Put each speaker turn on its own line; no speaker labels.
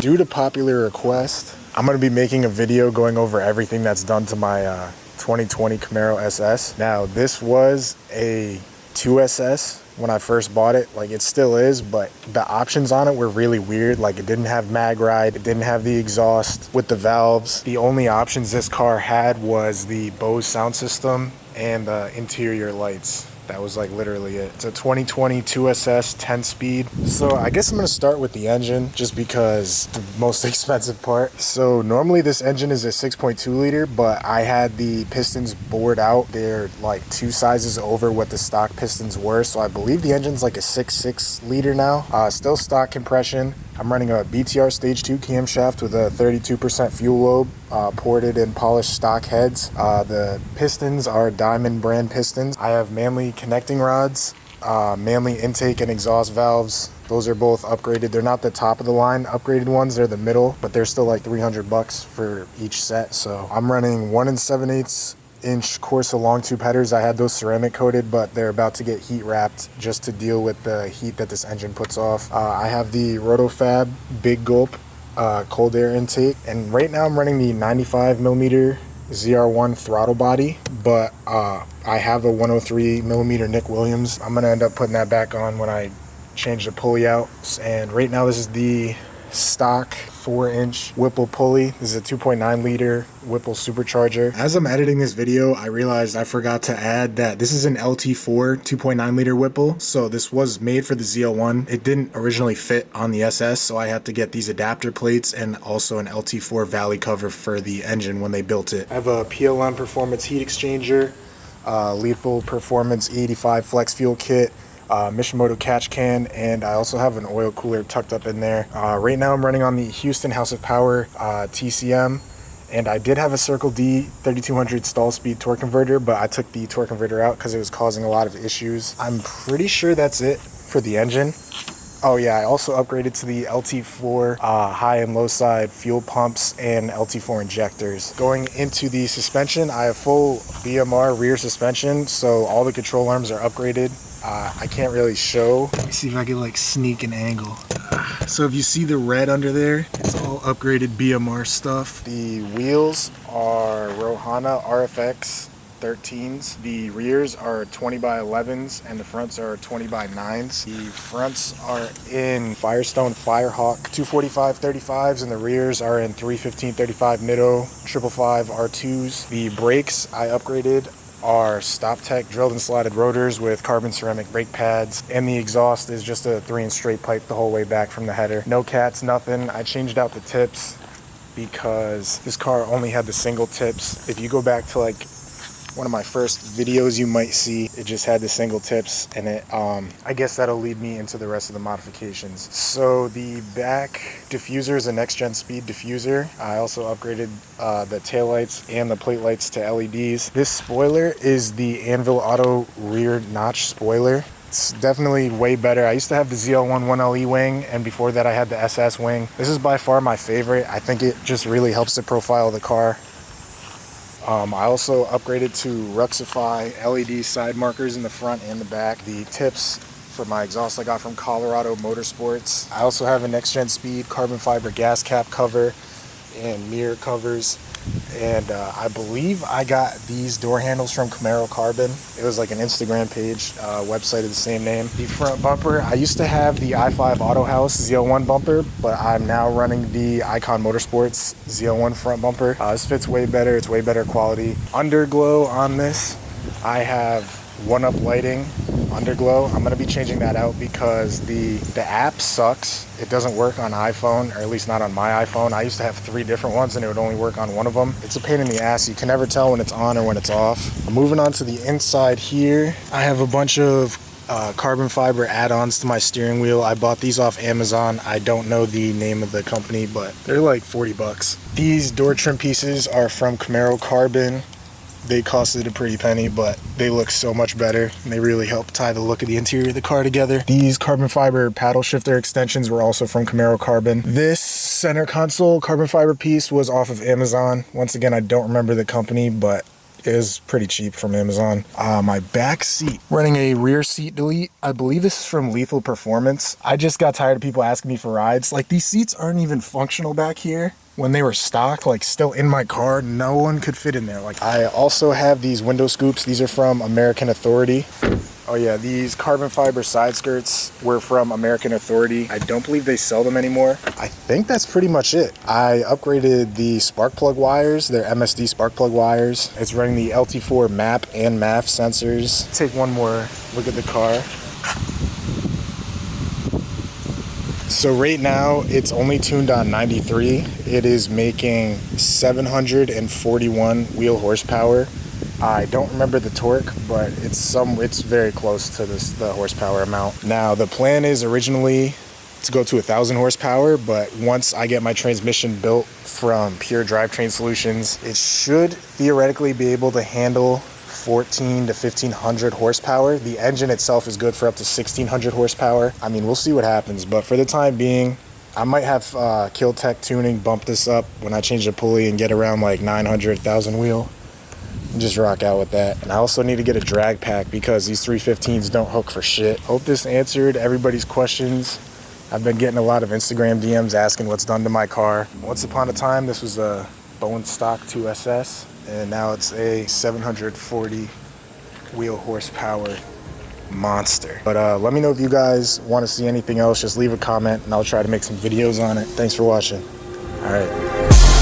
Due to popular request, I'm going to be making a video going over everything that's done to my 2020 Camaro SS. Now, this was a 2SS when I first bought it. Like, it still is, but the options on it were really weird. Like, it didn't have mag ride, it didn't have the exhaust with the valves. The only options this car had was the Bose sound system and the interior lights. That was like literally it. It's a 2020 2SS 10-speed. So I guess I'm gonna start with the engine just because the most expensive part. So normally this engine is a 6.2 liter, but I had the pistons bored out. They're like 2 sizes over what the stock pistons were. So I believe the engine's like a 6.6 liter now. Still stock compression. I'm running a BTR Stage 2 camshaft with a 32% fuel load, ported and polished stock heads. The pistons are Diamond brand pistons. I have Manley connecting rods, Manley intake and exhaust valves. Those are both upgraded. They're not the top of the line upgraded ones, they're the middle, but they're still like $300 for each set. So I'm running 1 7/8 inch Corsa long tube headers. I had those ceramic coated, but they're about to get heat wrapped just to deal with the heat that this engine puts off. I have the Rotofab Big Gulp cold air intake, and right now I'm running the 95mm ZR1 throttle body, but I have a 103mm Nick Williams. I'm gonna end up putting that back on when I change the pulley out. And right now this is the stock 4-inch Whipple pulley. This is a 2.9 liter Whipple supercharger. As I'm editing this video, I realized I forgot to add that this is an LT4 2.9 liter Whipple. So this was made for the ZL1. It didn't originally fit on the SS, so I had to get these adapter plates and also an LT4 valley cover for the engine when they built it. I have a PLM Performance heat exchanger, Lethal Performance E85 flex fuel kit, Mishimoto catch can, and I also have an oil cooler tucked up in there. Right now I'm running on the Houston House of Power TCM, and I did have a Circle D 3200 stall speed torque converter, but I took the torque converter out because it was causing a lot of issues. I'm pretty sure that's it for the engine. Oh yeah, I also upgraded to the LT4 high and low side fuel pumps and LT4 injectors. Going into the suspension, I have full BMR rear suspension, so all the control arms are upgraded. I can't really show. Let me see if I can like sneak an angle. So if you see the red under there, it's all upgraded BMR stuff. The wheels are Rohana RFX 13s. The rears are 20x11s and the fronts are 20x9s. The fronts are in Firestone Firehawk 245/35s and the rears are in 315/35 Nitto 555 R2s. The brakes I upgraded are StopTech drilled and slotted rotors with carbon ceramic brake pads, and the exhaust is just a 3-inch straight pipe the whole way back from the header. No cats, nothing. I changed out the tips because this car only had the single tips. If you go back to like one of my first videos, you might see it just had the single tips, and it I guess that'll lead me into the rest of the modifications. So the back diffuser is a next gen speed diffuser. I also upgraded the taillights and the plate lights to LEDs. This spoiler is the Anvil Auto rear notch spoiler. It's definitely way better. I used to have the ZL1 1LE wing, and before that I had the SS wing. This is by far my favorite. I think it just really helps the profile of the car. I also upgraded to Ruxify LED side markers in the front and the back. The tips for my exhaust I got from Colorado Motorsports. I also have a next gen speed carbon fiber gas cap cover and mirror covers. And I believe I got these door handles from Camaro Carbon. It was like an Instagram page, website of the same name. The front bumper, I used to have the i5 Auto House ZL1 bumper, but I'm now running the Icon Motorsports ZL1 front bumper. This fits way better, it's way better quality. Underglow on this, I have 1UP lighting underglow. I'm gonna be changing that out because the app sucks. It doesn't work on iPhone, or at least not on my iPhone. I used to have 3 different ones and it would only work on one of them. It's a pain in the ass. You can never tell when it's on or when it's off. Moving on to the inside here, I have a bunch of carbon fiber add-ons to my steering wheel. I bought these off Amazon. I don't know the name of the company, but they're like 40 bucks. These door trim pieces are from Camaro Carbon. They costed a pretty penny, but they look so much better, and they really help tie the look of the interior of the car together. These carbon fiber paddle shifter extensions were also from Camaro Carbon. This center console carbon fiber piece was off of Amazon. Once again, I don't remember the company, but It was pretty cheap from Amazon. My back seat, running a rear seat delete. I believe this is from Lethal Performance. I just got tired of people asking me for rides. Like, these seats aren't even functional back here. When they were stock, like still in my car, no one could fit in there. Like, I also have these window scoops. These are from American Authority. Oh yeah, these carbon fiber side skirts were from American Authority. I don't believe they sell them anymore. I think that's pretty much it. I upgraded the spark plug wires. They're MSD spark plug wires. It's running the LT4 MAP and MAF sensors. Take one more look at the car. So right now it's only tuned on 93. It is making 741 wheel horsepower. I don't remember the torque, but it's very close to the horsepower amount. Now the plan is originally to go to 1,000 horsepower, but once I get my transmission built from Pure Drivetrain Solutions, it should theoretically be able to handle 14 to 1,500 horsepower. The engine itself is good for up to 1,600 horsepower. I mean, we'll see what happens, but for the time being, I might have Kill Tech Tuning bump this up when I change the pulley and get around like 900, 1,000 wheel. Just rock out with that. And I also need to get a drag pack because these 315s don't hook for shit. Hope this answered everybody's questions. I've been getting a lot of Instagram DMs asking what's done to my car. Once upon a time, this was a bone stock 2SS, and now it's a 740 wheel horsepower monster. But let me know if you guys want to see anything else. Just leave a comment and I'll try to make some videos on it. Thanks for watching. All right.